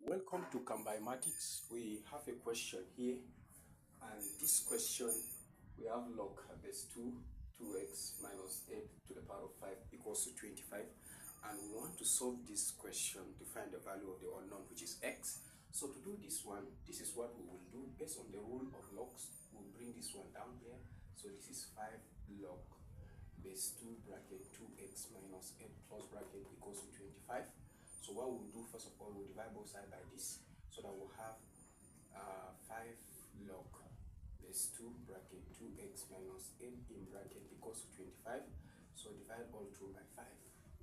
Welcome to Combimatics. We have a question here, and this question we have log base 2x minus 8 to the power of 5 equals to 25, and we want to solve this question to find the value of the unknown, which is x. So to do this one, this is what we will do based on the rule of logs. We'll bring this one down here. So this is 5 log base 2 bracket 2x minus 8 plus bracket equals to 25. So what we'll do, first of all, we'll divide both sides by this, so that we'll have 5 log base 2 bracket 2x minus 8 in bracket equals to 25. So divide all through by 5.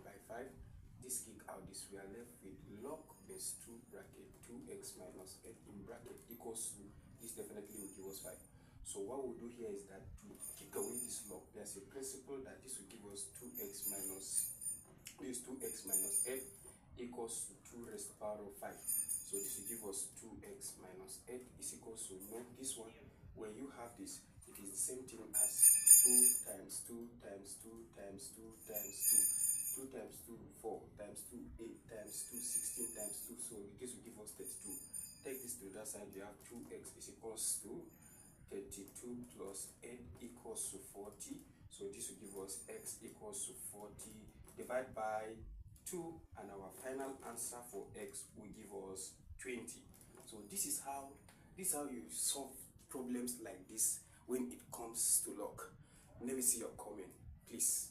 By 5, this kick out this, we are left with log base 2 bracket 2x minus 8 in bracket equals to, this definitely will give us 5. So what we'll do here is that to kick away this log, there's a principle that this will give us 2x minus 8 equals to 2 raised to the power of 5. So this will give us 2x minus 8 is equals to, this one, when you have this, it is the same thing as 2 times 2 times 2 times 2 times 2. 2 times 2, 4 times 2, 8 times 2, 16 times 2. So this will give us 32. Take this to the other side, you have 2x is equals to 32 plus 8 equals to 40. So this will give us x equals to 40. Divide by 2, and our final answer for x will give us 20. So this is how you solve problems like this when it comes to log. Let me see your comment, please.